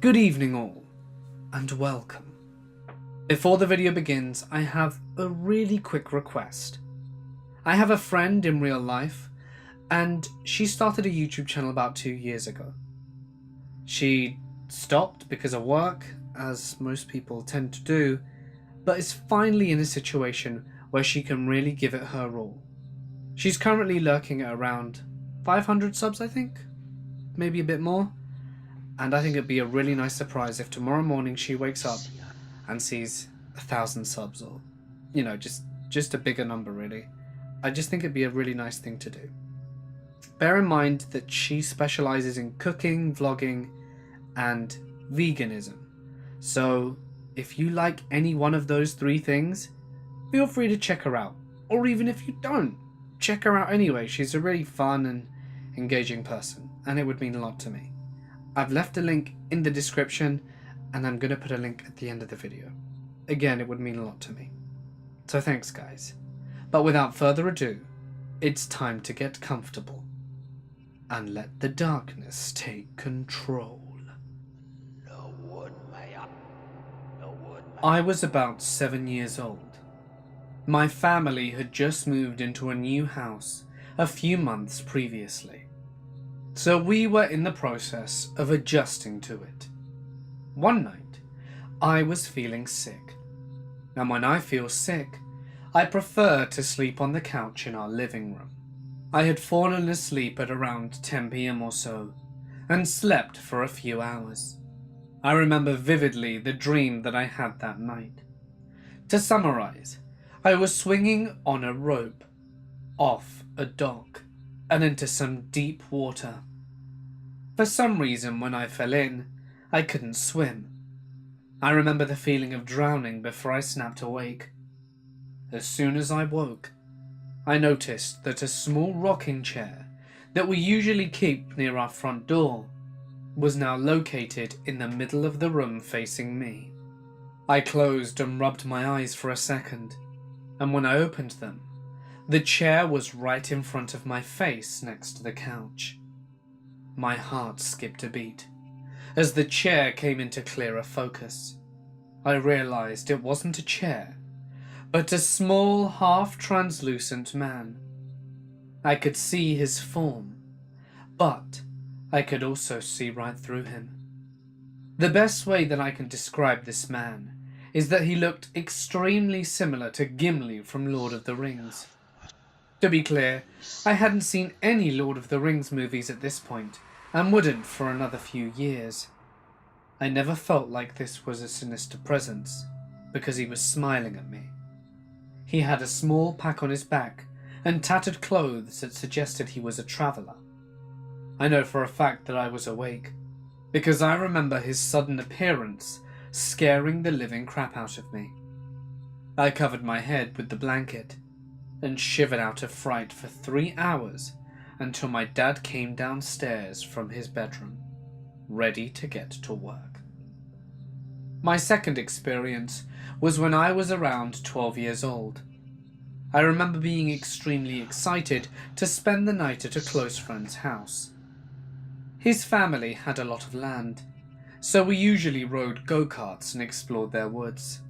Good evening all, and welcome. Before the video begins, I have a really quick request. I have a friend in real life, and she started a YouTube channel about 2 years ago. She stopped because of work, as most people tend to do, but is finally in a situation where she can really give it her all. She's currently lurking at around 500 subs, I think? Maybe a bit more? And I think it'd be a really nice surprise if tomorrow morning she wakes up and sees 1,000 subs, or, you know, just a bigger number really. I just think it'd be a really nice thing to do. Bear in mind that she specializes in cooking, vlogging, and veganism. So if you like any one of those three things, feel free to check her out. Or even if you don't, check her out anyway. She's a really fun and engaging person, and it would mean a lot to me. I've left a link in the description, and I'm going to put a link at the end of the video. Again, it would mean a lot to me. So thanks guys. But without further ado, it's time to get comfortable and let the darkness take control. I was about 7 years old. My family had just moved into a new house a few months previously. So we were in the process of adjusting to it. One night, I was feeling sick. And when I feel sick, I prefer to sleep on the couch in our living room. I had fallen asleep at around 10 PM or so, and slept for a few hours. I remember vividly the dream that I had that night. To summarize, I was swinging on a rope, off a dock, and into some deep water. For some reason, when I fell in, I couldn't swim. I remember the feeling of drowning before I snapped awake. As soon as I woke, I noticed that a small rocking chair that we usually keep near our front door was now located in the middle of the room facing me. I closed and rubbed my eyes for a second, and when I opened them, the chair was right in front of my face next to the couch. My heart skipped a beat as the chair came into clearer focus. I realized it wasn't a chair, but a small, half-translucent man. I could see his form, but I could also see right through him. The best way that I can describe this man is that he looked extremely similar to Gimli from Lord of the Rings. To be clear, I hadn't seen any Lord of the Rings movies at this point, and wouldn't for another few years. I never felt like this was a sinister presence, because he was smiling at me. He had a small pack on his back, and tattered clothes that suggested he was a traveller. I know for a fact that I was awake, because I remember his sudden appearance scaring the living crap out of me. I covered my head with the blanket, and shivered out of fright for 3 hours until my dad came downstairs from his bedroom, ready to get to work. My second experience was when I was around 12 years old. I remember being extremely excited to spend the night at a close friend's house. His family had a lot of land, so we usually rode go-karts and explored their woods.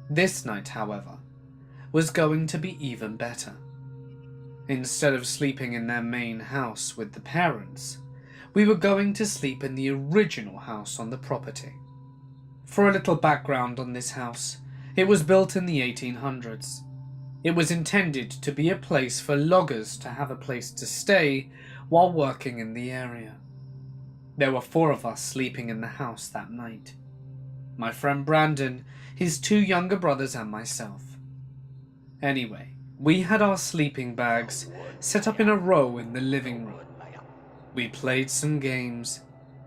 This night, however, was going to be even better. Instead of sleeping in their main house with the parents, we were going to sleep in the original house on the property. For a little background on this house, it was built in the 1800s. It was intended to be a place for loggers to have a place to stay while working in the area. There were 4 of us sleeping in the house that night. My friend Brandon, his 2 younger brothers, and myself. Anyway, we had our sleeping bags set up in a row in the living room. We played some games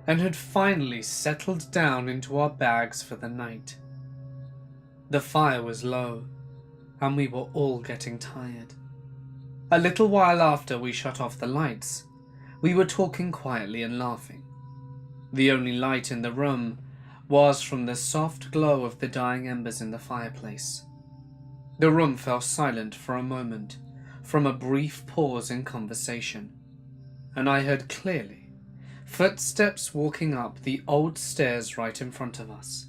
and had finally settled down into our bags for the night. The fire was low, and we were all getting tired. A little while after we shut off the lights, we were talking quietly and laughing. The only light in the room was from the soft glow of the dying embers in the fireplace. The room fell silent for a moment, from a brief pause in conversation, and I heard clearly Footsteps walking up the old stairs right in front of us.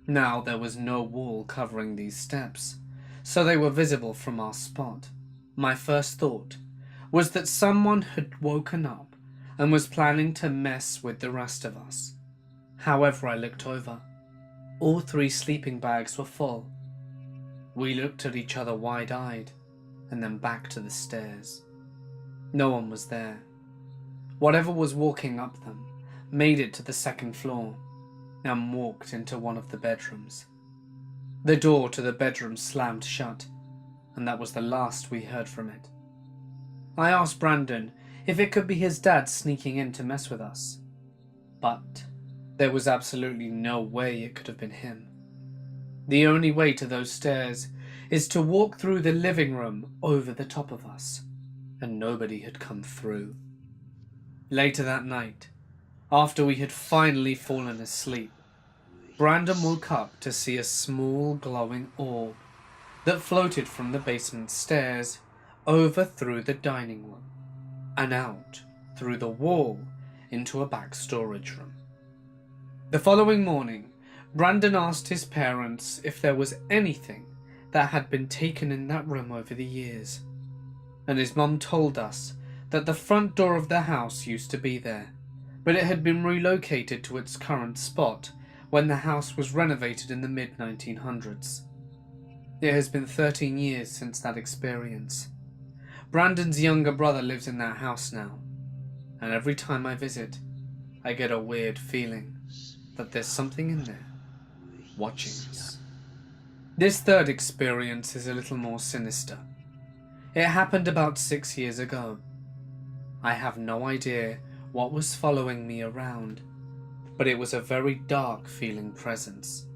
Now there was no wall covering these steps, so they were visible from our spot. My first thought was that someone had woken up and was planning to mess with the rest of us. However, I looked over. All 3 sleeping bags were full. We looked at each other wide-eyed and then back to the stairs. No one was there. Whatever was walking up them made it to the 2nd floor and walked into one of the bedrooms. The door to the bedroom slammed shut, and that was the last we heard from it. I asked Brandon if it could be his dad sneaking in to mess with us, but there was absolutely no way it could have been him. The only way to those stairs is to walk through the living room over the top of us, and nobody had come through. Later that night, after we had finally fallen asleep, Brandon woke up to see a small glowing orb that floated from the basement stairs over through the dining room and out through the wall into a back storage room. The following morning, Brandon asked his parents if there was anything that had been taken in that room over the years, and his mum told us that the front door of the house used to be there, but it had been relocated to its current spot when the house was renovated in the mid-1900s. It has been 13 years since that experience. Brandon's younger brother lives in that house now, and every time I visit, I get a weird feeling that there's something in there, watching us. This 3rd experience is a little more sinister. It happened about 6 years ago. I have no idea what was following me around, but it was a very dark feeling presence.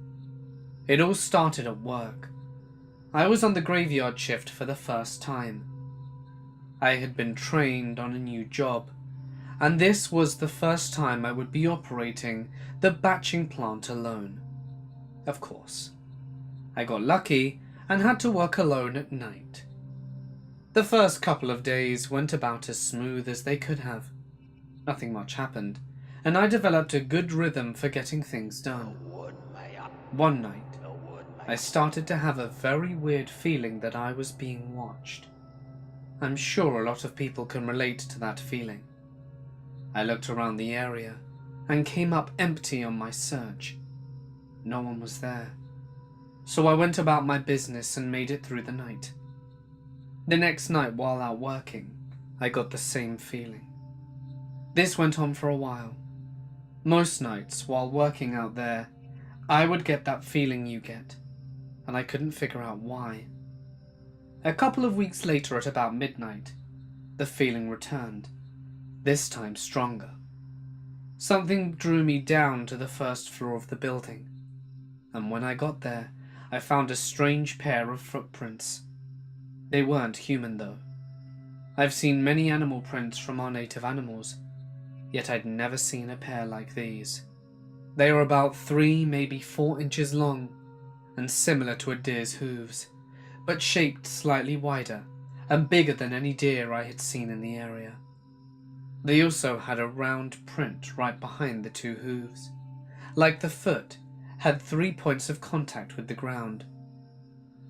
It all started at work. I was on the graveyard shift for the first time. I had been trained on a new job, and this was the first time I would be operating the batching plant alone. Of course, I got lucky and had to work alone at night. The first couple of days went about as smooth as they could have. Nothing much happened, and I developed a good rhythm for getting things done. One night, I started to have a very weird feeling that I was being watched. I'm sure a lot of people can relate to that feeling. I looked around the area and came up empty on my search. No one was there, so I went about my business and made it through the night. The next night, while out working, I got the same feeling. This went on for a while. Most nights, while working out there, I would get that feeling you get, and I couldn't figure out why. A couple of weeks later, at about midnight, the feeling returned, this time stronger. Something drew me down to the 1st floor of the building, and when I got there, I found a strange pair of footprints. They weren't human though. I've seen many animal prints from our native animals, yet I'd never seen a pair like these. They were about 3, maybe 4 inches long, and similar to a deer's hooves, but shaped slightly wider and bigger than any deer I had seen in the area. They also had a round print right behind the 2 hooves, like the foot had 3 points of contact with the ground.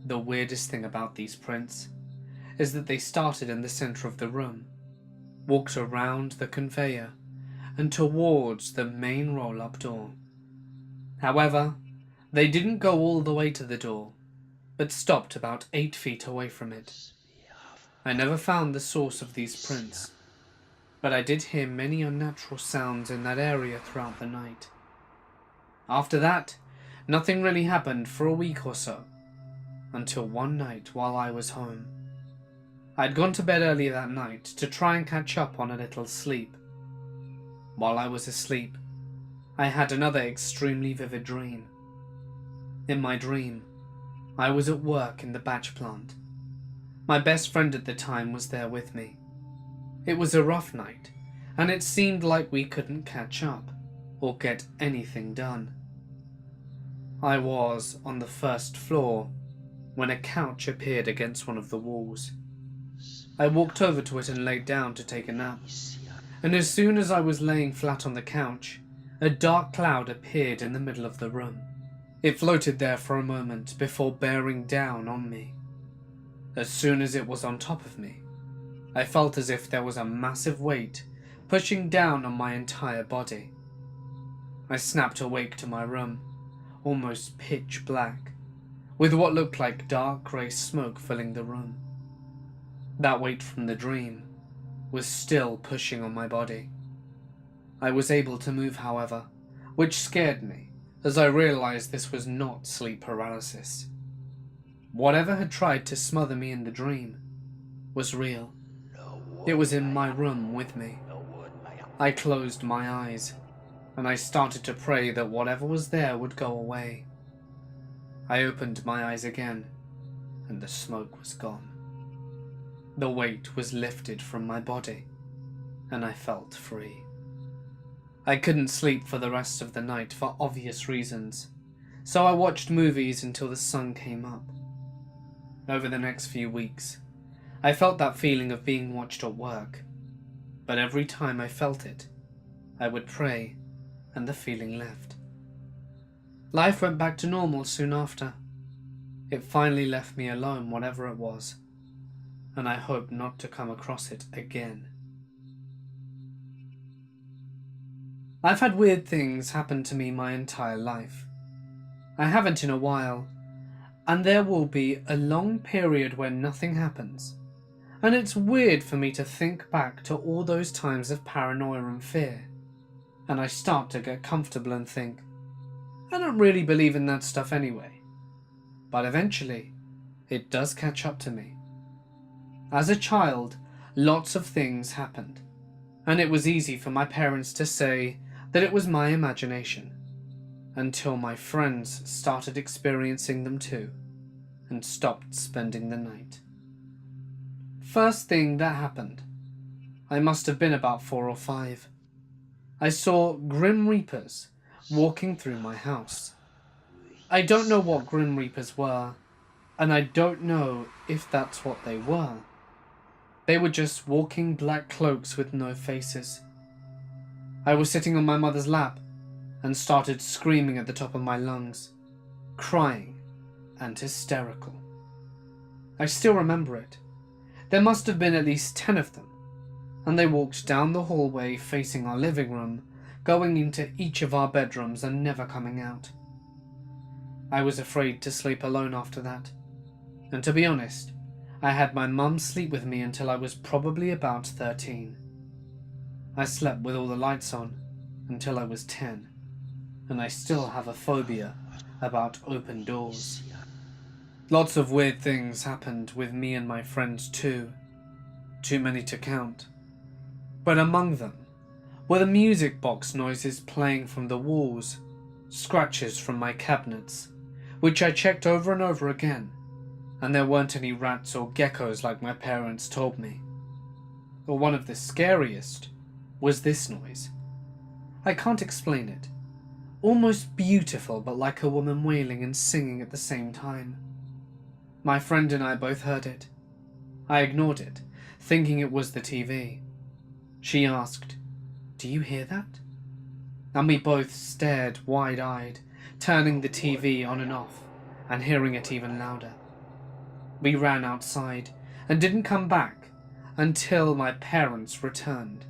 The weirdest thing about these prints is that they started in the center of the room, walked around the conveyor, and towards the main roll-up door. However, they didn't go all the way to the door, but stopped about 8 feet away from it. I never found the source of these prints, but I did hear many unnatural sounds in that area throughout the night. After that, nothing really happened for a week or so, until one night while I was home. I'd gone to bed early that night to try and catch up on a little sleep. While I was asleep, I had another extremely vivid dream. In my dream, I was at work in the batch plant. My best friend at the time was there with me. It was a rough night, and it seemed like we couldn't catch up or get anything done. I was on the 1st floor when a couch appeared against one of the walls. I walked over to it and laid down to take a nap, and as soon as I was laying flat on the couch, a dark cloud appeared in the middle of the room. It floated there for a moment before bearing down on me. As soon as it was on top of me, I felt as if there was a massive weight pushing down on my entire body. I snapped awake to my room, almost pitch black, with what looked like dark grey smoke filling the room. That weight from the dream was still pushing on my body. I was able to move, however, which scared me as I realized this was not sleep paralysis. Whatever had tried to smother me in the dream was real. It was in my room with me. I closed my eyes, and I started to pray that whatever was there would go away. I opened my eyes again, and the smoke was gone. The weight was lifted from my body, and I felt free. I couldn't sleep for the rest of the night for obvious reasons, so I watched movies until the sun came up. Over the next few weeks, I felt that feeling of being watched at work, but every time I felt it, I would pray and the feeling left. Life went back to normal soon after. It finally left me alone, whatever it was, and I hope not to come across it again. I've had weird things happen to me my entire life. I haven't in a while, and there will be a long period where nothing happens, and it's weird for me to think back to all those times of paranoia and fear, and I start to get comfortable and think, I don't really believe in that stuff anyway. But eventually, it does catch up to me. As a child, lots of things happened, and it was easy for my parents to say that it was my imagination, until my friends started experiencing them too, and stopped spending the night. First thing that happened, I must have been about 4 or 5. I saw Grim Reapers walking through my house. I don't know what Grim Reapers were, and I don't know if that's what they were. They were just walking black cloaks with no faces. I was sitting on my mother's lap and started screaming at the top of my lungs, crying and hysterical. I still remember it. There must have been at least 10 of them, and they walked down the hallway facing our living room, going into each of our bedrooms and never coming out. I was afraid to sleep alone after that, and to be honest, I had my mum sleep with me until I was probably about 13. I slept with all the lights on until I was 10, and I still have a phobia about open doors. Lots of weird things happened with me and my friends too, too many to count. But among them were the music box noises playing from the walls, scratches from my cabinets, which I checked over and over again, and there weren't any rats or geckos like my parents told me. Or one of the scariest was this noise. I can't explain it. Almost beautiful, but like a woman wailing and singing at the same time. My friend and I both heard it. I ignored it, thinking it was the TV. She asked, "Do you hear that?" And we both stared wide-eyed, turning the TV on and off, and hearing it even louder. We ran outside and didn't come back until my parents returned.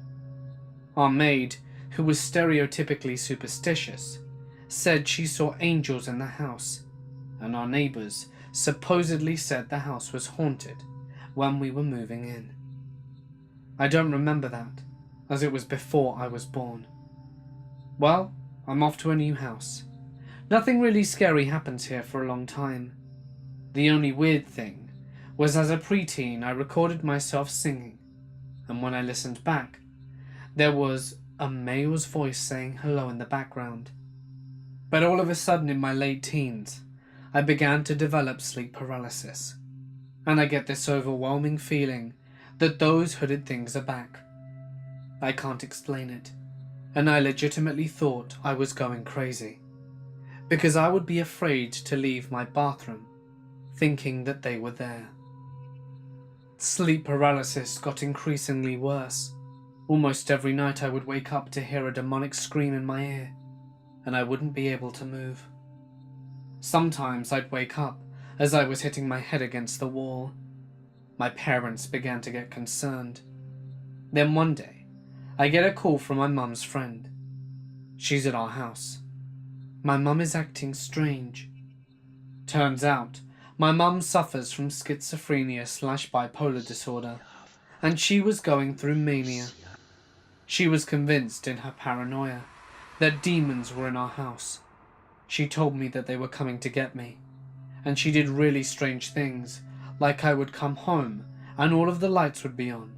Our maid, who was stereotypically superstitious, said she saw angels in the house, and our neighbours supposedly said the house was haunted when we were moving in. I don't remember that, as it was before I was born. Well, I'm off to a new house. Nothing really scary happens here for a long time. The only weird thing was as a preteen I recorded myself singing, and when I listened back, there was a male's voice saying hello in the background. But all of a sudden in my late teens, I began to develop sleep paralysis, and I get this overwhelming feeling that those hooded things are back. I can't explain it, and I legitimately thought I was going crazy, because I would be afraid to leave my bathroom, thinking that they were there. Sleep paralysis got increasingly worse, Almost every night I would wake up to hear a demonic scream in my ear, and I wouldn't be able to move. Sometimes I'd wake up as I was hitting my head against the wall. My parents began to get concerned. Then one day, I get a call from my mum's friend. She's at our house. My mum is acting strange. Turns out, my mum suffers from schizophrenia/bipolar disorder, and she was going through mania. She was convinced in her paranoia that demons were in our house. She told me that they were coming to get me, and she did really strange things, like I would come home and all of the lights would be on,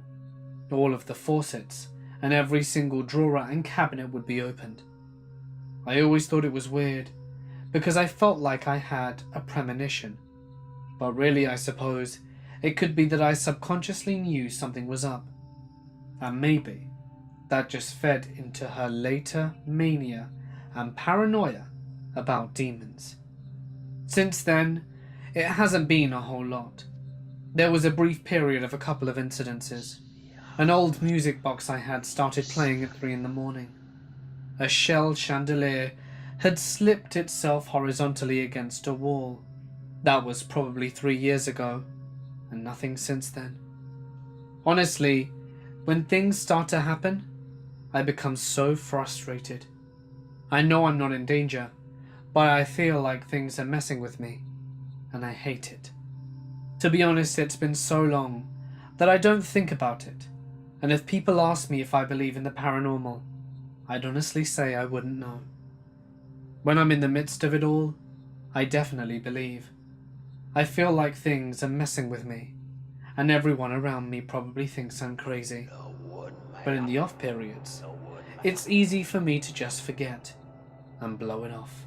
all of the faucets and every single drawer and cabinet would be opened. I always thought it was weird, because I felt like I had a premonition, but really I suppose it could be that I subconsciously knew something was up, and maybe that just fed into her later mania and paranoia about demons. Since then, it hasn't been a whole lot. There was a brief period of a couple of incidences. An old music box I had started playing at 3 in the morning. A shell chandelier had slipped itself horizontally against a wall. That was probably 3 years ago, and nothing since then. Honestly, when things start to happen, I become so frustrated. I know I'm not in danger, but I feel like things are messing with me, and I hate it. To be honest, it's been so long that I don't think about it, and if people ask me if I believe in the paranormal, I'd honestly say I wouldn't know. When I'm in the midst of it all, I definitely believe. I feel like things are messing with me, and everyone around me probably thinks I'm crazy. But in the off periods, it's easy for me to just forget and blow it off.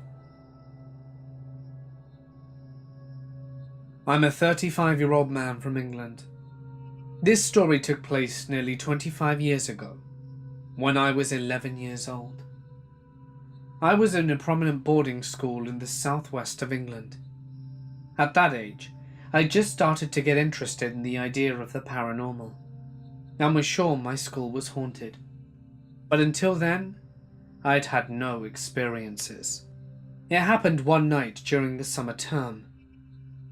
I'm a 35-year-old man from England. This story took place nearly 25 years ago, when I was 11 years old. I was in a prominent boarding school in the southwest of England. At that age, I just started to get interested in the idea of the paranormal, and was sure my school was haunted. But until then, I'd had no experiences. It happened one night during the summer term.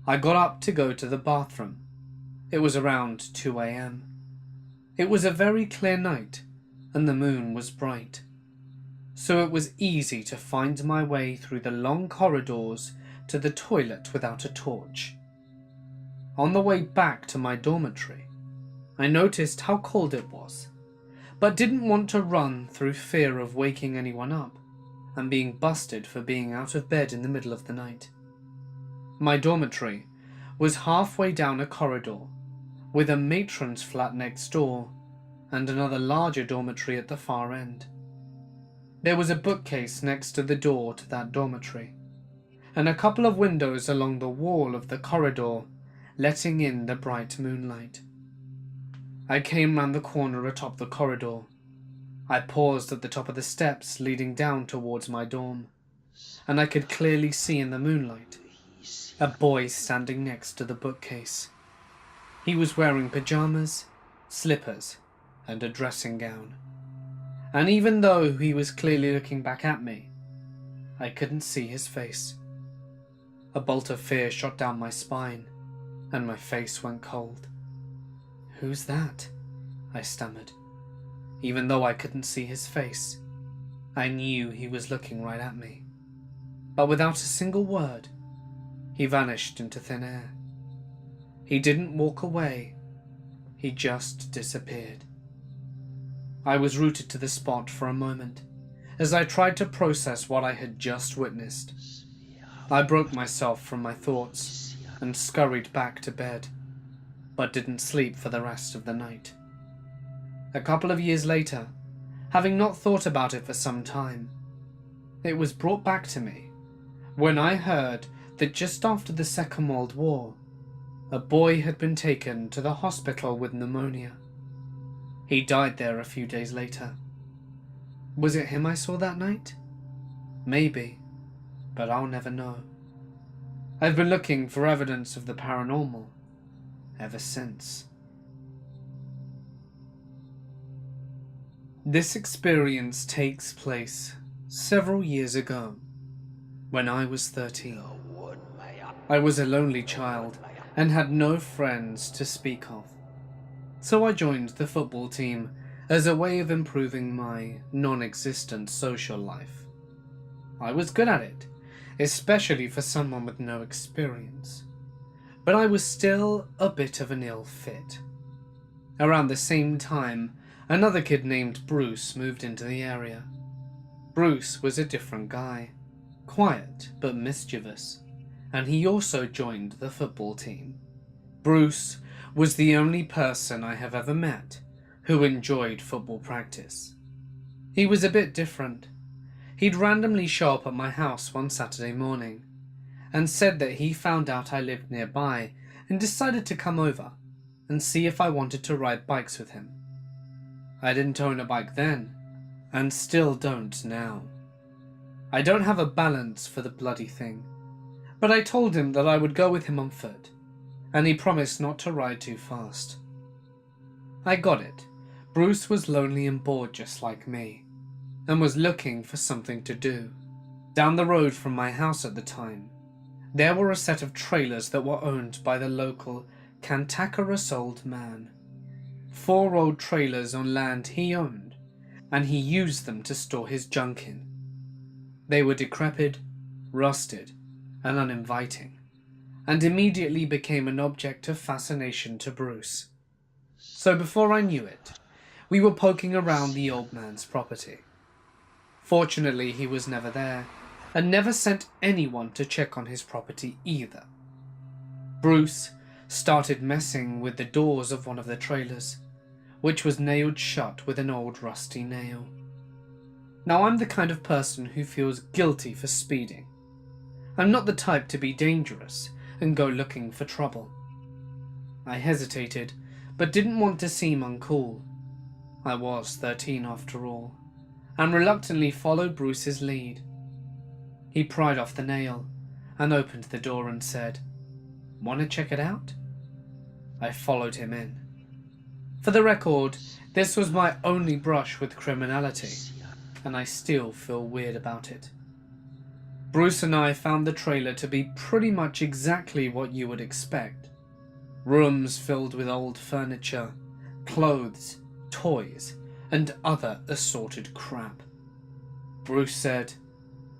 I got up to go to the bathroom. It was around 2 a.m. It was a very clear night, and the moon was bright, so it was easy to find my way through the long corridors to the toilet without a torch. On the way back to my dormitory, I noticed how cold it was, but didn't want to run through fear of waking anyone up and being busted for being out of bed in the middle of the night. My dormitory was halfway down a corridor, with a matron's flat next door and another larger dormitory at the far end. There was a bookcase next to the door to that dormitory, and a couple of windows along the wall of the corridor letting in the bright moonlight. I came round the corner atop the corridor. I paused at the top of the steps leading down towards my dorm, and I could clearly see in the moonlight a boy standing next to the bookcase. He was wearing pajamas, slippers, and a dressing gown. And even though he was clearly looking back at me, I couldn't see his face. A bolt of fear shot down my spine, and my face went cold. "Who's that?" I stammered. Even though I couldn't see his face, I knew he was looking right at me. But without a single word, he vanished into thin air. He didn't walk away, he just disappeared. I was rooted to the spot for a moment, as I tried to process what I had just witnessed. I broke myself from my thoughts and scurried back to bed, but didn't sleep for the rest of the night. A couple of years later, having not thought about it for some time, it was brought back to me when I heard that just after the Second World War, a boy had been taken to the hospital with pneumonia. He died there a few days later. Was it him I saw that night? Maybe, but I'll never know. I've been looking for evidence of the paranormal ever since. This experience takes place several years ago, when I was 13. I was a lonely child and had no friends to speak of, so I joined the football team as a way of improving my non-existent social life. I was good at it, especially for someone with no experience, but I was still a bit of an ill fit. Around the same time, another kid named Bruce moved into the area. Bruce was a different guy, quiet but mischievous, and he also joined the football team. Bruce was the only person I have ever met who enjoyed football practice. He was a bit different. He'd randomly show up at my house one Saturday morning and said that he found out I lived nearby and decided to come over and see if I wanted to ride bikes with him. I didn't own a bike then, and still don't now. I don't have a balance for the bloody thing, but I told him that I would go with him on foot, and he promised not to ride too fast. I got it. Bruce was lonely and bored just like me, and was looking for something to do. Down the road from my house at the time, there were a set of trailers that were owned by the local cantankerous old man. 4 old trailers on land he owned, and he used them to store his junk in. They were decrepit, rusted, and uninviting, and immediately became an object of fascination to Bruce. So before I knew it, we were poking around the old man's property. Fortunately, he was never there, and never sent anyone to check on his property either. Bruce started messing with the doors of one of the trailers, which was nailed shut with an old rusty nail. Now, I'm the kind of person who feels guilty for speeding. I'm not the type to be dangerous and go looking for trouble. I hesitated, but didn't want to seem uncool. I was 13 after all, and reluctantly followed Bruce's lead. He pried off the nail and opened the door and said, "Want to check it out?" I followed him in. For the record, this was my only brush with criminality, and I still feel weird about it. Bruce and I found the trailer to be pretty much exactly what you would expect. Rooms filled with old furniture, clothes, toys, and other assorted crap. Bruce said,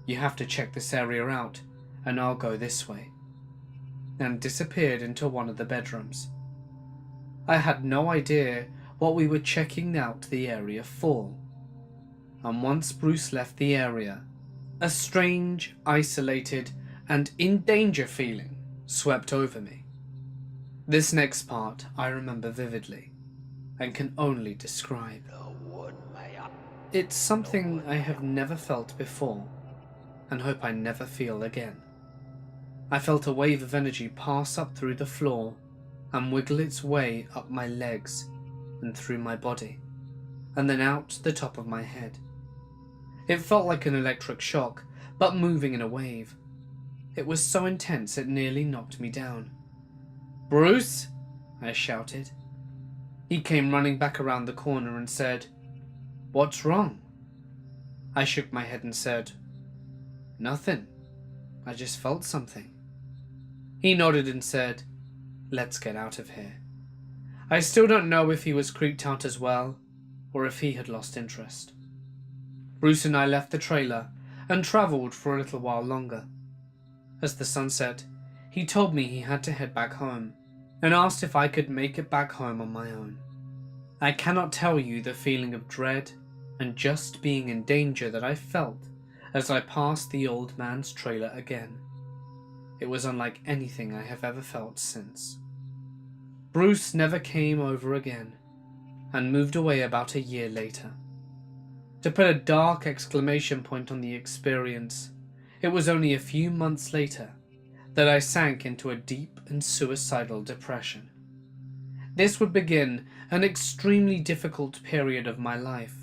"You have to check this area out, and I'll go this way," and disappeared into one of the bedrooms. I had no idea what we were checking out the area for, and once Bruce left the area, a strange, isolated, and in danger feeling swept over me. This next part I remember vividly, and can only describe. It's something I have never felt before, and hope I never feel again. I felt a wave of energy pass up through the floor and wiggle its way up my legs and through my body, and then out the top of my head. It felt like an electric shock, but moving in a wave. It was so intense it nearly knocked me down. "Bruce!" I shouted. He came running back around the corner and said, "What's wrong?" I shook my head and said, "Nothing. I just felt something." He nodded and said, "Let's get out of here." I still don't know if he was creeped out as well, or if he had lost interest. Bruce and I left the trailer and travelled for a little while longer. As the sun set, he told me he had to head back home, and asked if I could make it back home on my own. I cannot tell you the feeling of dread and just being in danger that I felt as I passed the old man's trailer again. It was unlike anything I have ever felt since. Bruce never came over again, and moved away about a year later. To put a dark exclamation point on the experience, it was only a few months later that I sank into a deep and suicidal depression. This would begin an extremely difficult period of my life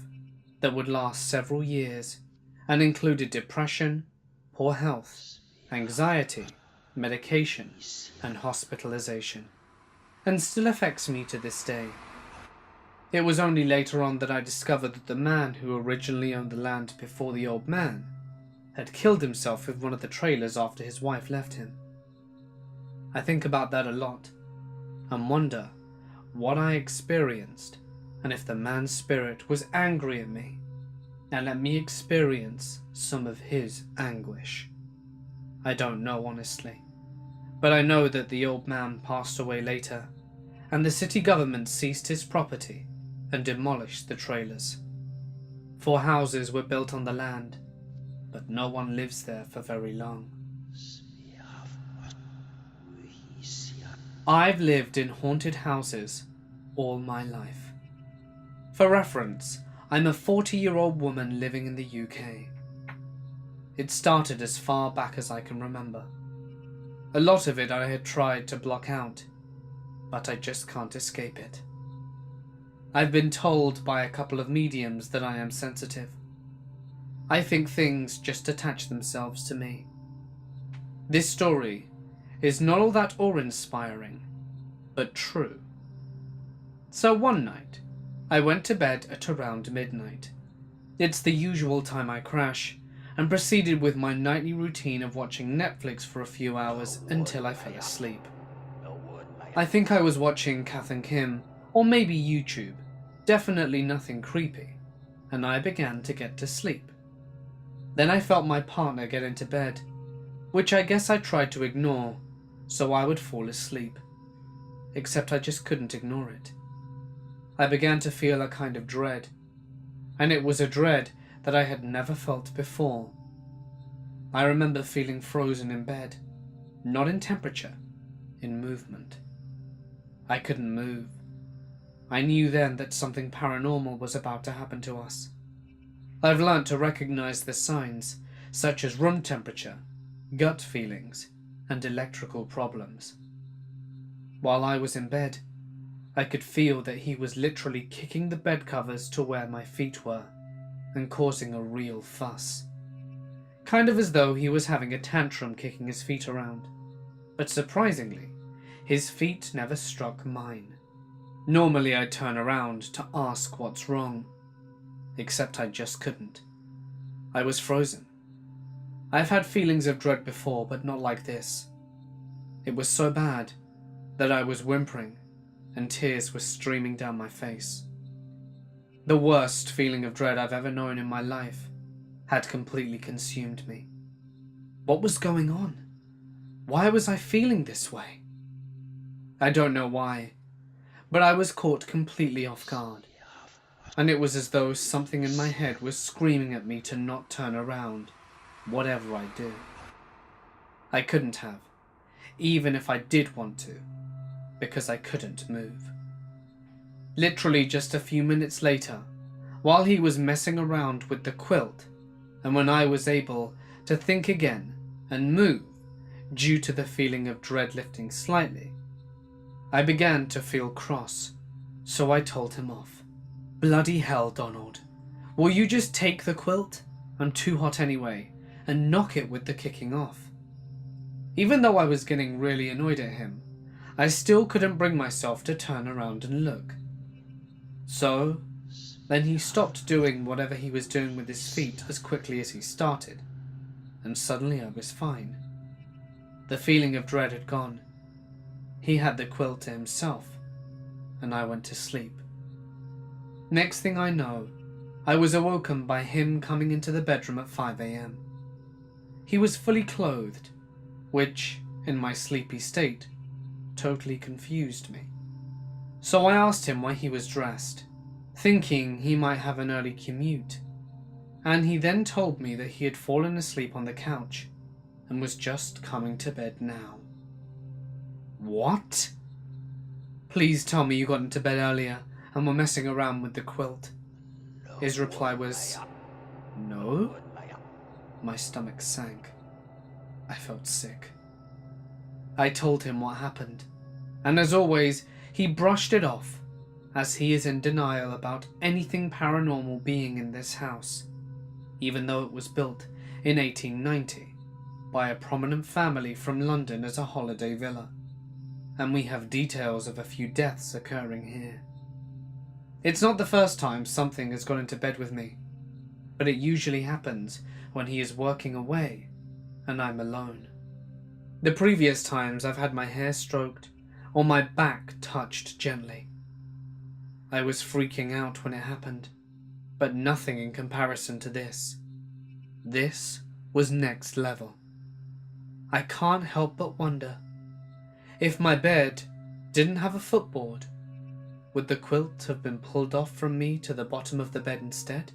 that would last several years and included depression, poor health, anxiety, medication, and hospitalization, and still affects me to this day. It was only later on that I discovered that the man who originally owned the land before the old man had killed himself with one of the trailers after his wife left him. I think about that a lot and wonder what I experienced and if the man's spirit was angry at me and let me experience some of his anguish. I don't know, honestly, but I know that the old man passed away later and the city government seized his property and demolished the trailers. 4 houses were built on the land, but no one lives there for very long. I've lived in haunted houses all my life. For reference, I'm a 40-year-old woman living in the UK. It started as far back as I can remember. A lot of it I had tried to block out, but I just can't escape it. I've been told by a couple of mediums that I am sensitive. I think things just attach themselves to me. This story is not all that awe-inspiring, but true. So one night, I went to bed at around midnight. It's the usual time I crash, and proceeded with my nightly routine of watching Netflix for a few hours until I fell asleep. I think I was watching Kath and Kim, or maybe YouTube, definitely nothing creepy, and I began to get to sleep. Then I felt my partner get into bed, which I guess I tried to ignore, so I would fall asleep. Except I just couldn't ignore it. I began to feel a kind of dread, and it was a dread that I had never felt before. I remember feeling frozen in bed, not in temperature, in movement. I couldn't move. I knew then that something paranormal was about to happen to us. I've learnt to recognize the signs, such as room temperature, gut feelings, and electrical problems. While I was in bed, I could feel that he was literally kicking the bed covers to where my feet were, and causing a real fuss. Kind of as though he was having a tantrum kicking his feet around. But surprisingly, his feet never struck mine. Normally I'd turn around to ask what's wrong, except I just couldn't. I was frozen. I've had feelings of dread before, but not like this. It was so bad that I was whimpering and tears were streaming down my face. The worst feeling of dread I've ever known in my life had completely consumed me. What was going on? Why was I feeling this way? I don't know why, but I was caught completely off guard, and it was as though something in my head was screaming at me to not turn around, whatever I do. I couldn't have, even if I did want to, because I couldn't move. Literally just a few minutes later, while he was messing around with the quilt, and when I was able to think again and move due to the feeling of dread lifting slightly, I began to feel cross, so I told him off. Bloody hell, Donald. Will you just take the quilt? I'm too hot anyway, and knock it with the kicking off. Even though I was getting really annoyed at him, I still couldn't bring myself to turn around and look. So, then he stopped doing whatever he was doing with his feet as quickly as he started, and suddenly I was fine. The feeling of dread had gone. He had the quilt to himself, and I went to sleep. Next thing I know, I was awoken by him coming into the bedroom at 5 a.m. He was fully clothed, which, in my sleepy state, totally confused me. So I asked him why he was dressed, thinking he might have an early commute, and he then told me that he had fallen asleep on the couch and was just coming to bed now. What? Please tell me you got into bed earlier and were messing around with the quilt. His reply was, no. My stomach sank. I felt sick. I told him what happened, and as always, he brushed it off, as he is in denial about anything paranormal being in this house, even though it was built in 1890 by a prominent family from London as a holiday villa, and we have details of a few deaths occurring here. It's not the first time something has gone into bed with me, but it usually happens when he is working away and I'm alone. The previous times I've had my hair stroked or my back touched gently. I was freaking out when it happened, but nothing in comparison to this. This was next level. I can't help but wonder, if my bed didn't have a footboard, would the quilt have been pulled off from me to the bottom of the bed instead?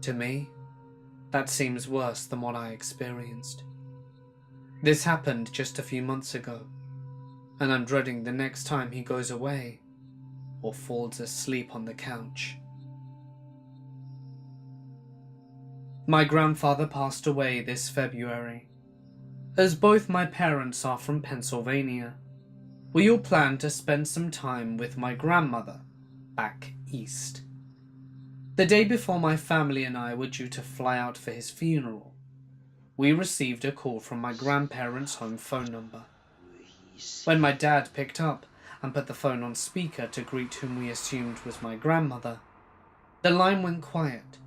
To me, that seems worse than what I experienced. This happened just a few months ago, and I'm dreading the next time he goes away or falls asleep on the couch. My grandfather passed away this February. As both my parents are from Pennsylvania, we all planned to spend some time with my grandmother back east. The day before my family and I were due to fly out for his funeral, we received a call from my grandparents' home phone number. When my dad picked up and put the phone on speaker to greet whom we assumed was my grandmother, the line went quiet,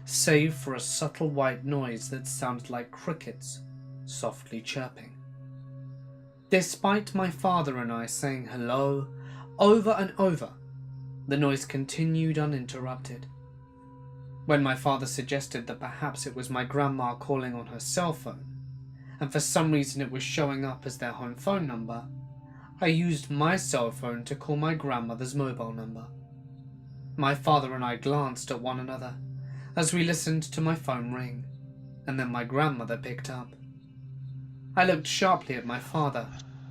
save for a subtle white noise that sounded like crickets softly chirping. Despite my father and I saying hello over and over, the noise continued uninterrupted. When my father suggested that perhaps it was my grandma calling on her cell phone, and for some reason it was showing up as their home phone number, I used my cell phone to call my grandmother's mobile number. My father and I glanced at one another as we listened to my phone ring, and then my grandmother picked up. I looked sharply at my father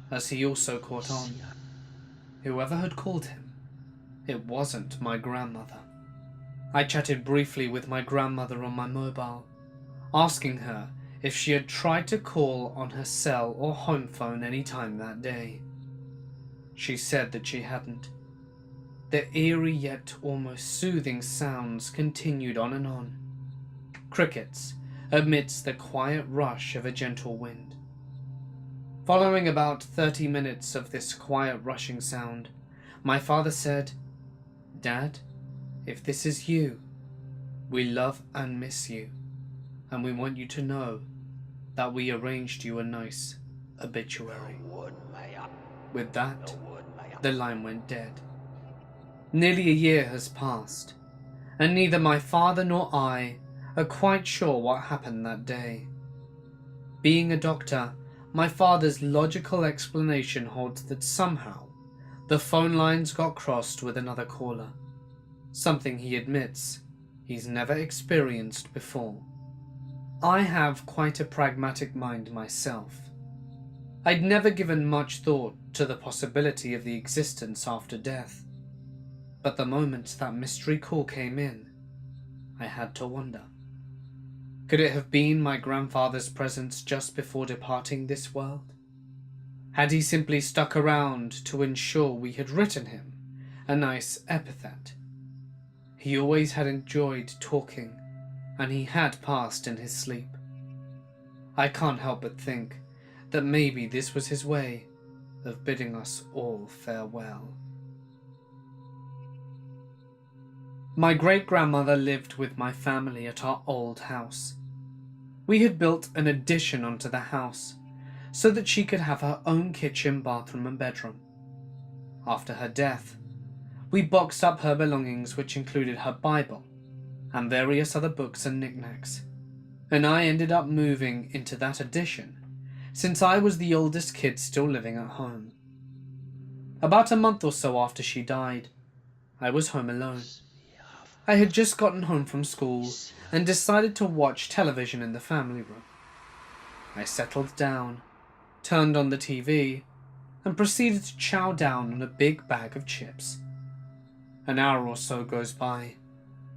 as he also caught on. Whoever had called him, it wasn't my grandmother. I chatted briefly with my grandmother on my mobile, asking her if she had tried to call on her cell or home phone any time that day. She said that she hadn't. The eerie yet almost soothing sounds continued on and on. Crickets amidst the quiet rush of a gentle wind. Following about 30 minutes of this quiet rushing sound, my father said, "Dad, if this is you, we love and miss you, and we want you to know that we arranged you a nice obituary." With that, the line went dead. Nearly a year has passed, and neither my father nor I are quite sure what happened that day. Being a doctor, my father's logical explanation holds that somehow the phone lines got crossed with another caller, something he admits he's never experienced before. I have quite a pragmatic mind myself. I'd never given much thought to the possibility of the existence after death, but the moment that mystery call came in, I had to wonder. Could it have been my grandfather's presence just before departing this world? Had he simply stuck around to ensure we had written him a nice epithet? He always had enjoyed talking, and he had passed in his sleep. I can't help but think that maybe this was his way of bidding us all farewell. My great-grandmother lived with my family at our old house. We had built an addition onto the house so that she could have her own kitchen, bathroom and bedroom. After her death, we boxed up her belongings, which included her Bible and various other books and knickknacks, and I ended up moving into that addition since I was the oldest kid still living at home. About a month or so after she died, I was home alone. I had just gotten home from school and decided to watch television in the family room. I settled down, turned on the TV, and proceeded to chow down on a big bag of chips. An hour or so goes by,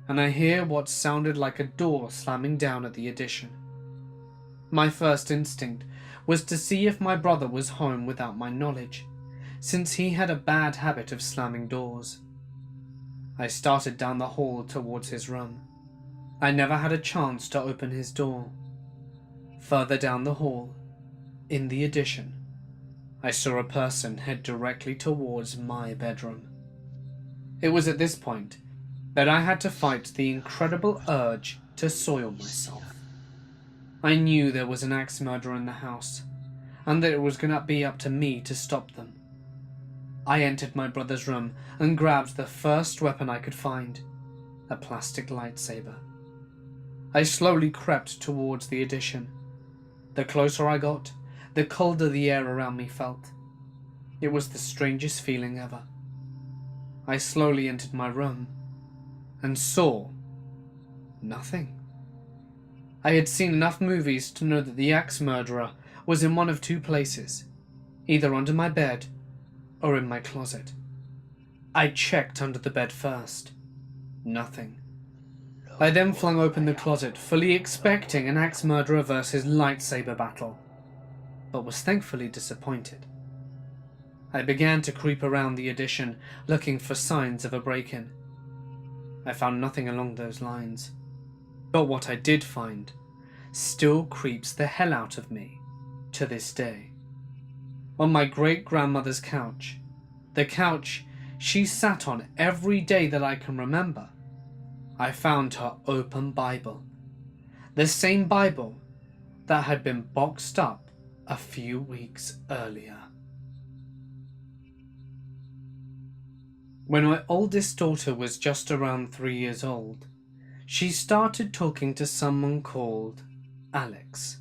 and I hear what sounded like a door slamming down at the addition. My first instinct was to see if my brother was home without my knowledge, since he had a bad habit of slamming doors. I started down the hall towards his room. I never had a chance to open his door. Further down the hall, in the addition, I saw a person head directly towards my bedroom. It was at this point that I had to fight the incredible urge to soil myself. I knew there was an axe murderer in the house, and that it was going to be up to me to stop them. I entered my brother's room and grabbed the first weapon I could find, a plastic lightsaber. I slowly crept towards the addition. The closer I got, the colder the air around me felt. It was the strangest feeling ever. I slowly entered my room and saw nothing. I had seen enough movies to know that the axe murderer was in one of two places, either under my bed or in my closet. I checked under the bed first. Nothing. I then flung open the closet, fully expecting an axe murderer versus lightsaber battle, but was thankfully disappointed. I began to creep around the addition, looking for signs of a break-in. I found nothing along those lines, but what I did find still creeps the hell out of me to this day. On my great-grandmother's couch, the couch she sat on every day that I can remember, I found her open Bible. The same Bible that had been boxed up a few weeks earlier. When my oldest daughter was just around 3 years old, she started talking to someone called Alex.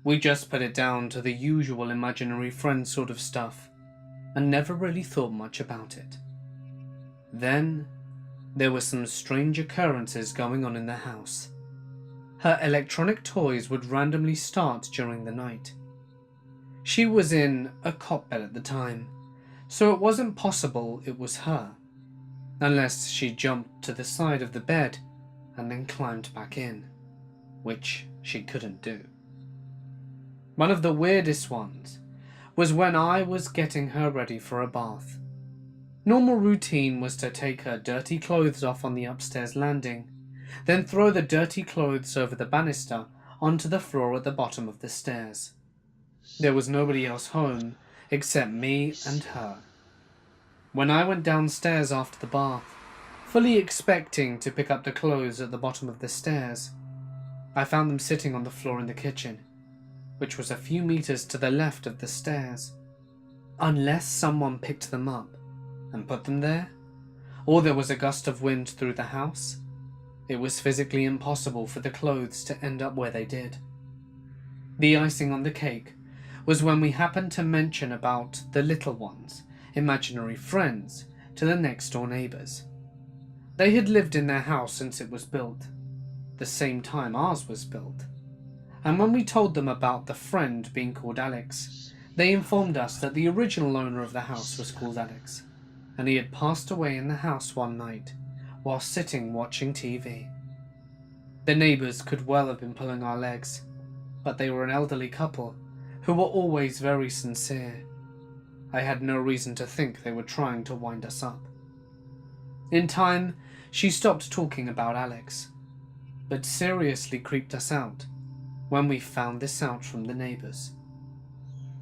We just put it down to the usual imaginary friend sort of stuff, and never really thought much about it. Then, there were some strange occurrences going on in the house. Her electronic toys would randomly start during the night. She was in a cot bed at the time, so it wasn't possible it was her, unless she jumped to the side of the bed and then climbed back in, which she couldn't do. One of the weirdest ones was when I was getting her ready for a bath. Normal routine was to take her dirty clothes off on the upstairs landing, then throw the dirty clothes over the banister onto the floor at the bottom of the stairs. There was nobody else home except me and her. When I went downstairs after the bath, fully expecting to pick up the clothes at the bottom of the stairs, I found them sitting on the floor in the kitchen, which was a few meters to the left of the stairs. Unless someone picked them up and put them there, or there was a gust of wind through the house, it was physically impossible for the clothes to end up where they did. The icing on the cake was when we happened to mention about the little ones, imaginary friends, to the next door neighbours. They had lived in their house since it was built, the same time ours was built, and when we told them about the friend being called Alex, they informed us that the original owner of the house was called Alex, and he had passed away in the house one night while sitting watching TV. The neighbours could well have been pulling our legs, but they were an elderly couple who were always very sincere. I had no reason to think they were trying to wind us up. In time, she stopped talking about Alex, but seriously creeped us out when we found this out from the neighbours.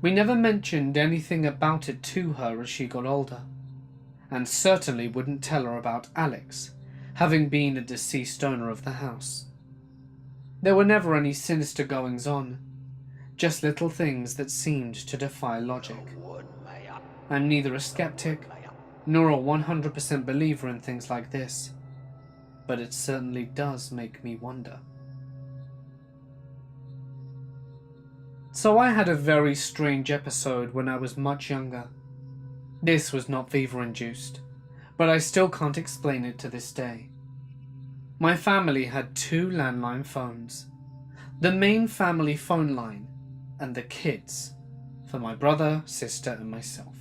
We never mentioned anything about it to her as she got older, and certainly wouldn't tell her about Alex, having been a deceased owner of the house. There were never any sinister goings-on, just little things that seemed to defy logic. I'm neither a skeptic nor a 100% believer in things like this, but it certainly does make me wonder. So I had a very strange episode when I was much younger. This was not fever-induced, but I still can't explain it to this day. My family had 2 landline phones. The main family phone line and the kids, for my brother, sister and myself.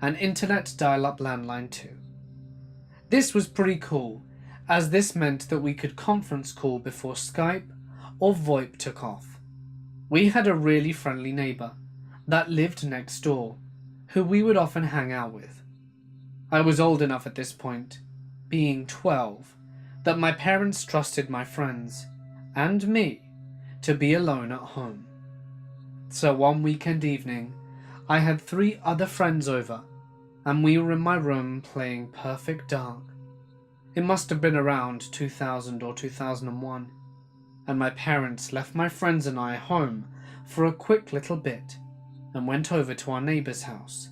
An internet dial-up landline too. This was pretty cool, as this meant that we could conference call before Skype or VoIP took off. We had a really friendly neighbour that lived next door, who we would often hang out with. I was old enough at this point, being 12, that my parents trusted my friends, and me, to be alone at home. So one weekend evening, I had 3 other friends over, and we were in my room playing Perfect Dark. It must have been around 2000 or 2001, and my parents left my friends and I home for a quick little bit and went over to our neighbour's house,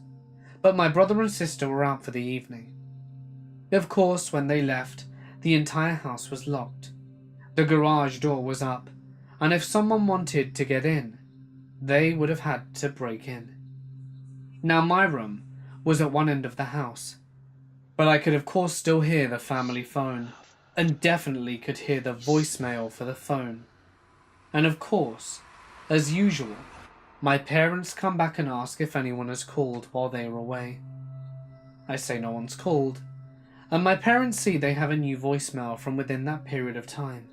but my brother and sister were out for the evening. Of course, when they left, the entire house was locked. The garage door was up, and if someone wanted to get in, they would have had to break in. Now, my room was at one end of the house, but I could of course still hear the family phone, and definitely could hear the voicemail for the phone. And of course, as usual, my parents come back and ask if anyone has called while they were away. I say no one's called, and my parents see they have a new voicemail from within that period of time.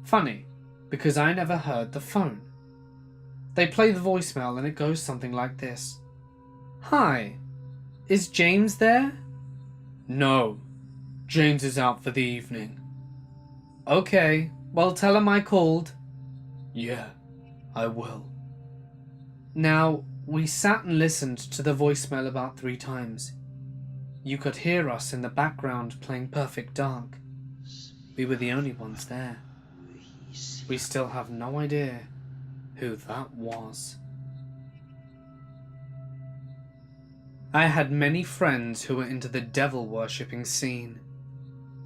Funny, because I never heard the phone. They play the voicemail and it goes something like this. "Hi, is James there?" "No, James is out for the evening." "Okay, well tell him I called." "Yeah, I will." Now, we sat and listened to the voicemail about 3 times. You could hear us in the background playing Perfect Dark. We were the only ones there. We still have no idea who that was. I had many friends who were into the devil-worshipping scene.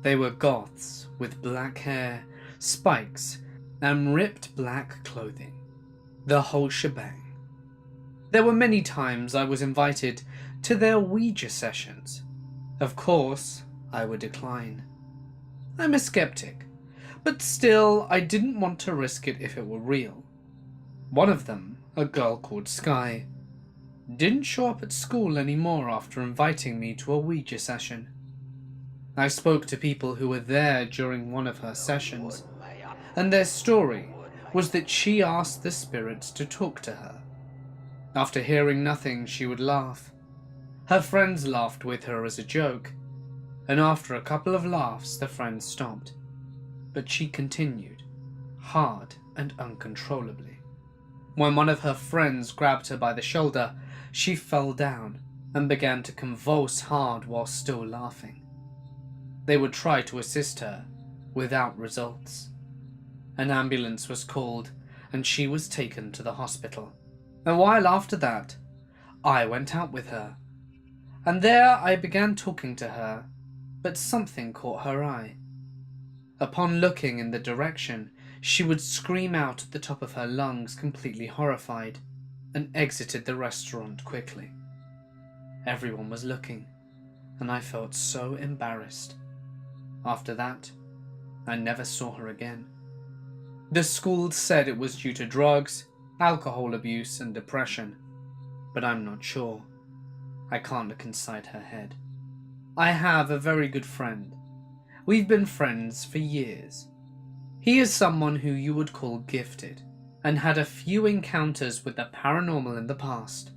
They were goths with black hair, spikes, and ripped black clothing. The whole shebang. There were many times I was invited to their Ouija sessions. Of course, I would decline. I'm a skeptic, but still I didn't want to risk it if it were real. One of them, a girl called Sky, didn't show up at school anymore after inviting me to a Ouija session. I spoke to people who were there during one of her sessions, and their story was that she asked the spirits to talk to her. After hearing nothing, she would laugh. Her friends laughed with her as a joke, and after a couple of laughs the friends stopped. But she continued, hard and uncontrollably. When one of her friends grabbed her by the shoulder, she fell down and began to convulse hard while still laughing. They would try to assist her, without results. An ambulance was called, and she was taken to the hospital. A while after that, I went out with her, and there I began talking to her, but something caught her eye. Upon looking in the direction, she would scream out at the top of her lungs, completely horrified, and exited the restaurant quickly. Everyone was looking, and I felt so embarrassed. After that, I never saw her again. The school said it was due to drugs, alcohol abuse, and depression, but I'm not sure. I can't look inside her head. I have a very good friend. We've been friends for years. He is someone who you would call gifted, and had a few encounters with the paranormal in the past.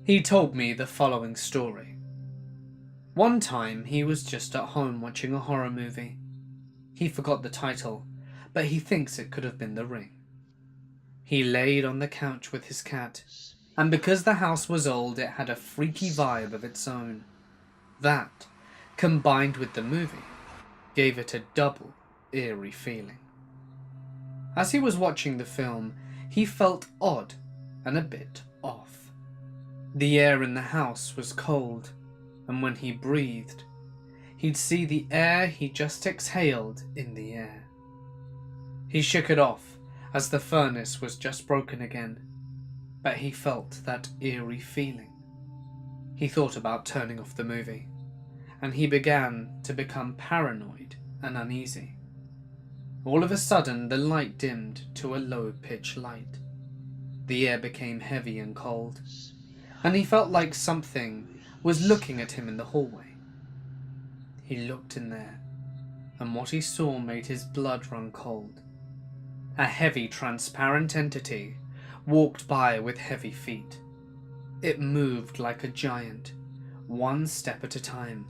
He told me the following story. One time he was just at home watching a horror movie. He forgot the title, but he thinks it could have been The Ring. He laid on the couch with his cat, and because the house was old, it had a freaky vibe of its own. That, combined with the movie, gave it a double eerie feeling. As he was watching the film, he felt odd and a bit off. The air in the house was cold, and when he breathed, he'd see the air he just exhaled in the air. He shook it off as the furnace was just broken again, but he felt that eerie feeling. He thought about turning off the movie, and he began to become paranoid and uneasy. All of a sudden, the light dimmed to a low-pitch light. The air became heavy and cold, and he felt like something was looking at him in the hallway. He looked in there, and what he saw made his blood run cold. A heavy, transparent entity walked by with heavy feet. It moved like a giant, one step at a time.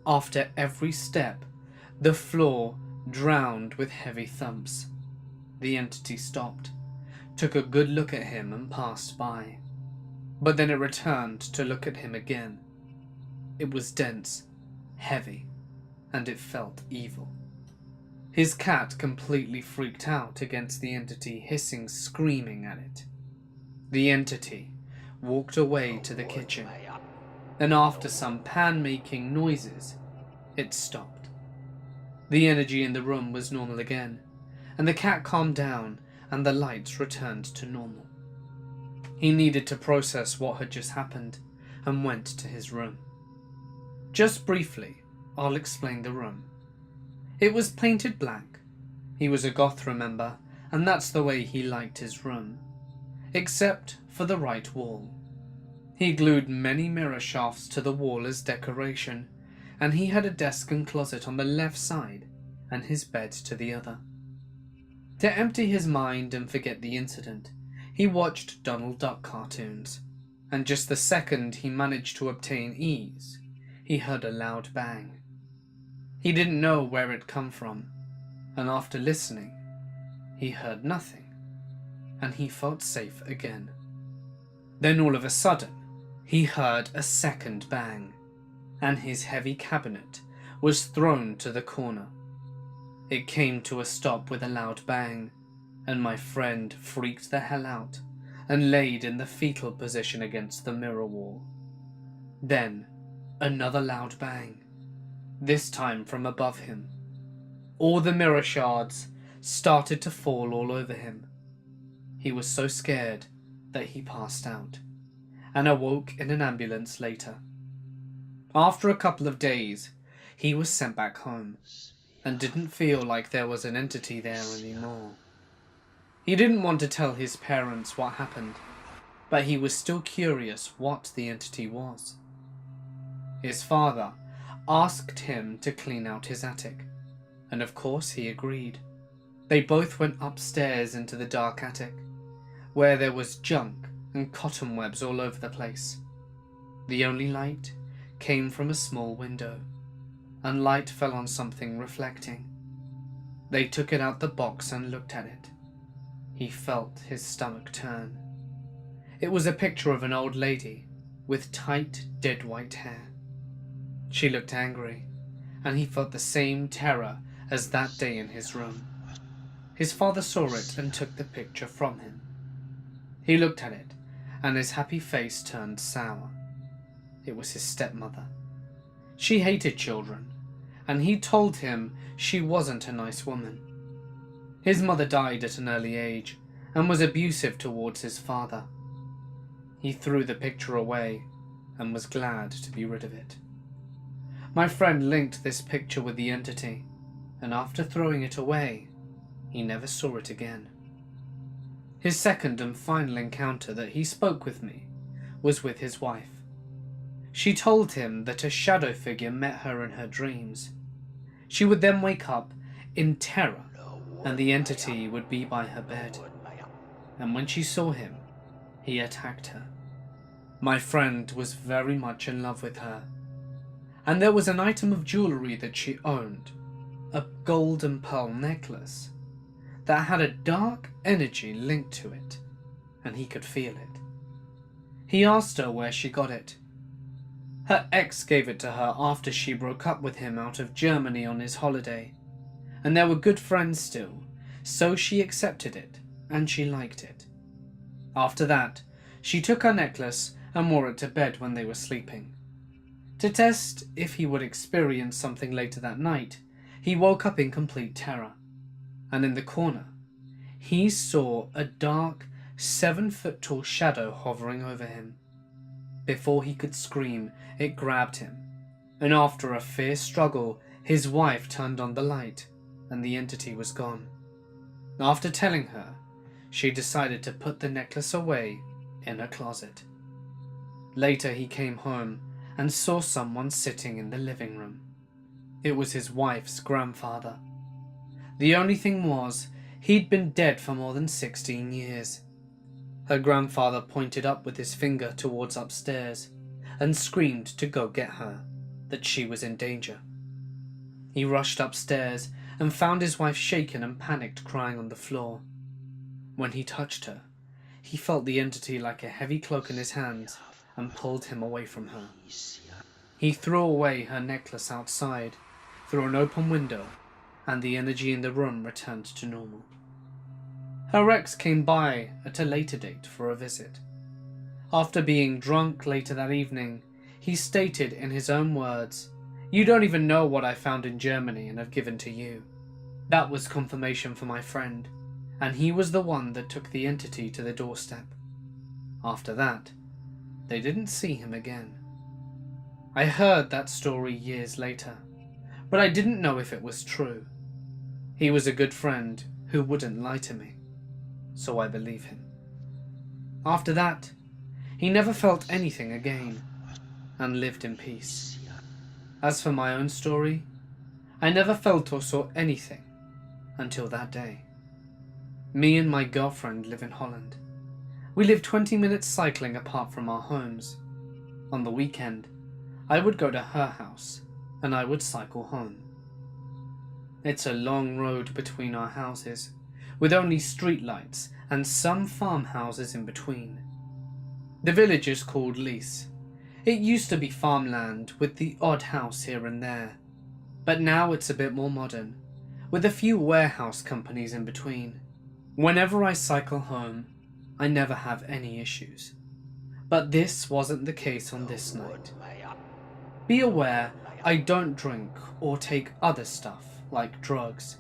After every step, the floor drowned with heavy thumps. The entity stopped, took a good look at him and passed by. But then it returned to look at him again, It was dense, heavy, and it felt evil. His cat completely freaked out against the entity hissing, screaming at it. The entity walked away to the kitchen, and after some pan-making noises, it stopped. The energy in the room was normal again, and the cat calmed down and the lights returned to normal. He needed to process what had just happened and went to his room. Just briefly, I'll explain the room. It was painted black. He was a goth, remember, and that's the way he liked his room. Except for the right wall. He glued many mirror shafts to the wall as decoration, and he had a desk and closet on the left side and his bed to the other. To empty his mind and forget the incident, he watched Donald Duck cartoons, and just the second he managed to obtain ease, he heard a loud bang. He didn't know where it come from, and after listening, he heard nothing, and he felt safe again. Then all of a sudden, he heard a second bang, and his heavy cabinet was thrown to the corner. It came to a stop with a loud bang, and my friend freaked the hell out and laid in the fetal position against the mirror wall. Then, another loud bang, this time from above him. All the mirror shards started to fall all over him. He was so scared that he passed out, and awoke in an ambulance later. After a couple of days, he was sent back home, and didn't feel like there was an entity there anymore. He didn't want to tell his parents what happened, but he was still curious what the entity was. His father asked him to clean out his attic, and of course he agreed. They both went upstairs into the dark attic, where there was junk and cottonwebs all over the place. The only light came from a small window, and light fell on something reflecting. They took it out the box and looked at it. He felt his stomach turn. It was a picture of an old lady with tight, dead white hair. She looked angry, and he felt the same terror as that day in his room. His father saw it and took the picture from him. He looked at it, and his happy face turned sour. It was his stepmother. She hated children, and he told him she wasn't a nice woman. His mother died at an early age and was abusive towards his father. He threw the picture away and was glad to be rid of it. My friend linked this picture with the entity, and after throwing it away, he never saw it again. His second and final encounter that he spoke with me was with his wife. She told him that a shadow figure met her in her dreams. She would then wake up in terror, and the entity would be by her bed. And when she saw him, he attacked her. My friend was very much in love with her, and there was an item of jewellery that she owned, a gold and pearl necklace, that had a dark energy linked to it, and he could feel it. He asked her where she got it. Her ex gave it to her after she broke up with him out of Germany on his holiday, and they were good friends still, so she accepted it, and she liked it. After that, she took her necklace and wore it to bed when they were sleeping. To test if he would experience something later that night, he woke up in complete terror, and in the corner, he saw a dark, 7-foot-tall shadow hovering over him. Before he could scream, it grabbed him, and after a fierce struggle, his wife turned on the light, and the entity was gone. After telling her, she decided to put the necklace away in a closet. Later he came home and saw someone sitting in the living room. It was his wife's grandfather. The only thing was, he'd been dead for more than 16 years. Her grandfather pointed up with his finger towards upstairs and screamed to go get her, that she was in danger. He rushed upstairs and found his wife shaken and panicked, crying on the floor. When he touched her, he felt the entity like a heavy cloak in his hands and pulled him away from her. He threw away her necklace outside, through an open window, and the energy in the room returned to normal. Her ex came by at a later date for a visit. After being drunk later that evening, he stated in his own words, "You don't even know what I found in Germany and have given to you." That was confirmation for my friend, and he was the one that took the entity to the doorstep. After that, they didn't see him again. I heard that story years later, but I didn't know if it was true. He was a good friend who wouldn't lie to me, so I believe him. After that, he never felt anything again, and lived in peace. As for my own story, I never felt or saw anything until that day. Me and my girlfriend live in Holland. We live 20 minutes cycling apart from our homes. On the weekend, I would go to her house, and I would cycle home. It's a long road between our houses, with only street lights and some farmhouses in between. The village is called Lies. It used to be farmland with the odd house here and there, but now it's a bit more modern, with a few warehouse companies in between. Whenever I cycle home, I never have any issues. But this wasn't the case on this night. Be aware, I don't drink or take other stuff like drugs.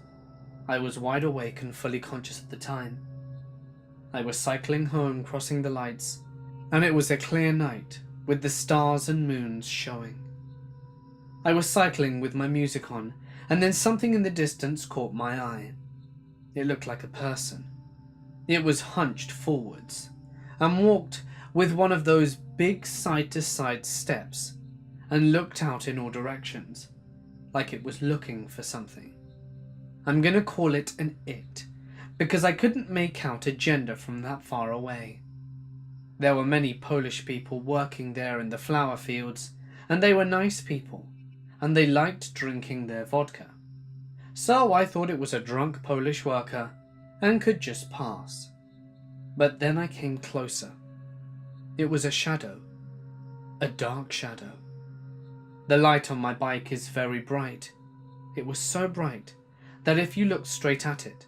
I was wide awake and fully conscious at the time. I was cycling home, crossing the lights, and it was a clear night with the stars and moons showing. I was cycling with my music on, and then something in the distance caught my eye. It looked like a person. It was hunched forwards and walked with one of those big side-to-side steps and looked out in all directions, like it was looking for something. I'm gonna call it an it, because I couldn't make out a gender from that far away. There were many Polish people working there in the flower fields, and they were nice people, and they liked drinking their vodka. So I thought it was a drunk Polish worker and could just pass. But then I came closer. It was a shadow, a dark shadow. The light on my bike is very bright. It was so bright that if you looked straight at it,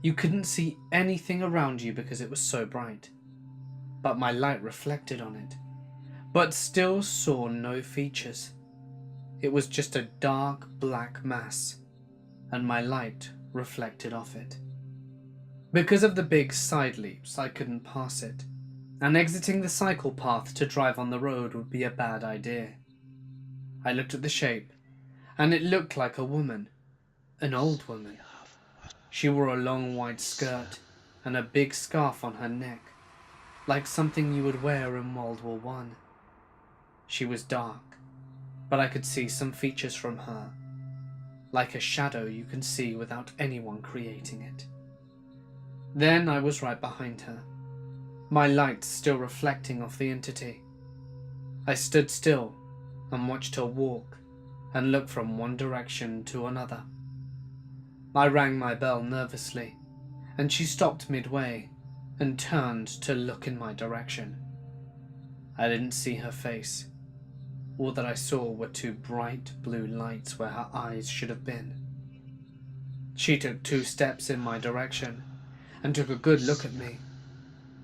you couldn't see anything around you because it was so bright. But my light reflected on it, but still saw no features. It was just a dark black mass, and my light reflected off it. Because of the big side leaps, I couldn't pass it, and exiting the cycle path to drive on the road would be a bad idea. I looked at the shape, and it looked like a woman, an old woman. She wore a long white skirt and a big scarf on her neck, like something you would wear in World War I. She was dark, but I could see some features from her, like a shadow you can see without anyone creating it. Then I was right behind her, my light still reflecting off the entity. I stood still and watched her walk and look from one direction to another. I rang my bell nervously, and she stopped midway and turned to look in my direction. I didn't see her face. All that I saw were two bright blue lights where her eyes should have been. She took 2 steps in my direction and took a good look at me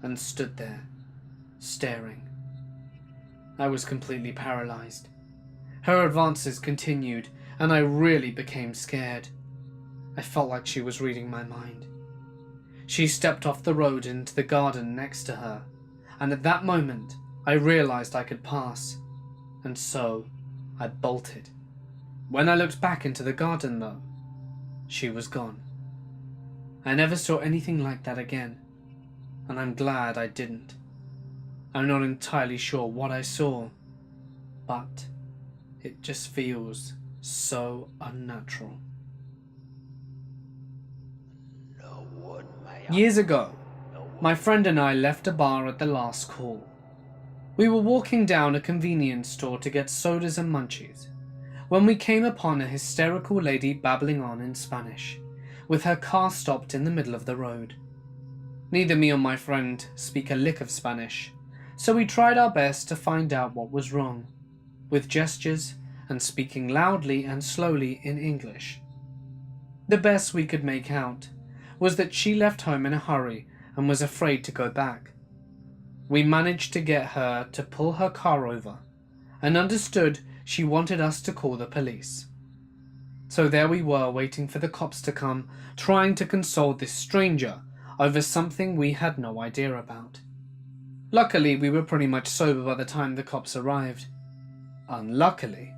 and stood there, staring. I was completely paralyzed. Her advances continued, and I really became scared. I felt like she was reading my mind. She stepped off the road into the garden next to her, and at that moment I realized I could pass, and so I bolted. When I looked back into the garden though, she was gone. I never saw anything like that again, and I'm glad I didn't. I'm not entirely sure what I saw, but it just feels so unnatural. Years ago, my friend and I left a bar at the last call. We were walking down a convenience store to get sodas and munchies when we came upon a hysterical lady babbling on in Spanish, with her car stopped in the middle of the road. Neither me or my friend speak a lick of Spanish, so we tried our best to find out what was wrong. with gestures and speaking loudly and slowly in English. The best we could make out was that she left home in a hurry and was afraid to go back. We managed to get her to pull her car over and understood she wanted us to call the police. So there we were, waiting for the cops to come, trying to console this stranger over something we had no idea about. Luckily, we were pretty much sober by the time the cops arrived. Unluckily,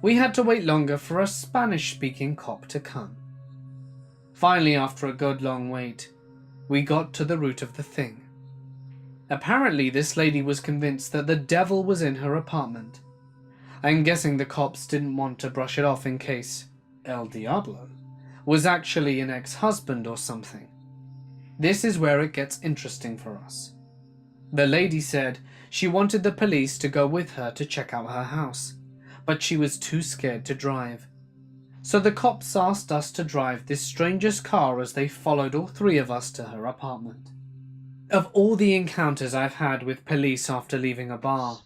we had to wait longer for a Spanish-speaking cop to come. Finally, after a good long wait, we got to the root of the thing. Apparently, this lady was convinced that the devil was in her apartment. I'm guessing the cops didn't want to brush it off in case El Diablo was actually an ex-husband or something. This is where it gets interesting for us. The lady said she wanted the police to go with her to check out her house, but she was too scared to drive. So the cops asked us to drive this stranger's car as they followed all three of us to her apartment. Of all the encounters I've had with police after leaving a bar,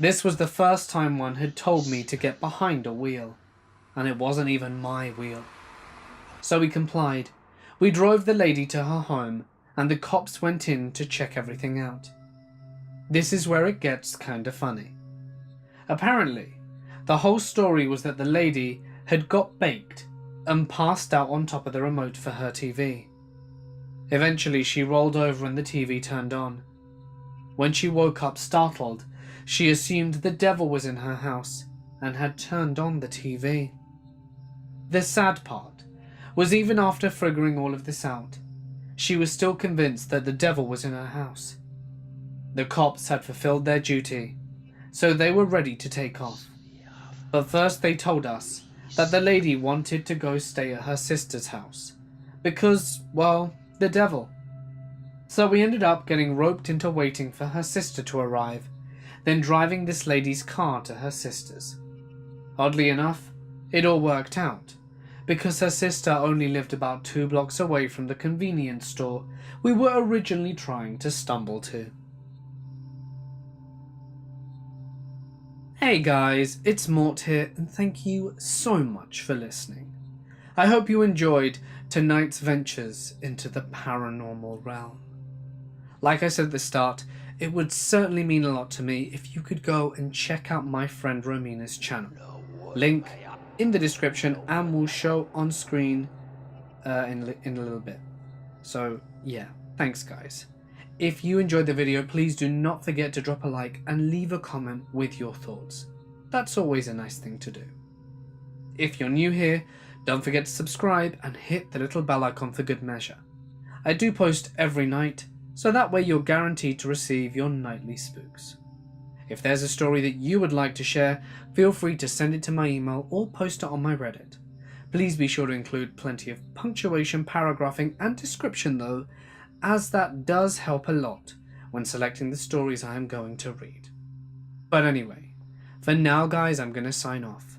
this was the first time one had told me to get behind a wheel, and it wasn't even my wheel. So we complied. We drove the lady to her home, and the cops went in to check everything out. This is where it gets kinda funny. Apparently, the whole story was that the lady had got baked and passed out on top of the remote for her TV. Eventually, she rolled over and the TV turned on. When she woke up startled, she assumed the devil was in her house and had turned on the TV. The sad part was, even after figuring all of this out, she was still convinced that the devil was in her house. The cops had fulfilled their duty, so they were ready to take off. But first they told us that the lady wanted to go stay at her sister's house because, well, the devil. So we ended up getting roped into waiting for her sister to arrive, then driving this lady's car to her sister's. Oddly enough, it all worked out, because her sister only lived about 2 blocks away from the convenience store we were originally trying to stumble to. Hey guys, it's Mort here, and thank you so much for listening. I hope you enjoyed tonight's ventures into the paranormal realm. Like I said at the start, it would certainly mean a lot to me if you could go and check out my friend Romina's channel. Link in the description, and will show on screen in a little bit. So yeah, thanks guys. If you enjoyed the video, please do not forget to drop a like and leave a comment with your thoughts. That's always a nice thing to do. If you're new here, don't forget to subscribe and hit the little bell icon for good measure. I do post every night, so that way you're guaranteed to receive your nightly spooks. If there's a story that you would like to share, feel free to send it to my email or post it on my Reddit. Please be sure to include plenty of punctuation, paragraphing and description though, as that does help a lot when selecting the stories I am going to read. But anyway, for now guys, I'm going to sign off.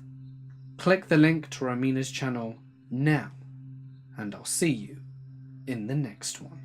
Click the link to Romina's channel now, and I'll see you in the next one.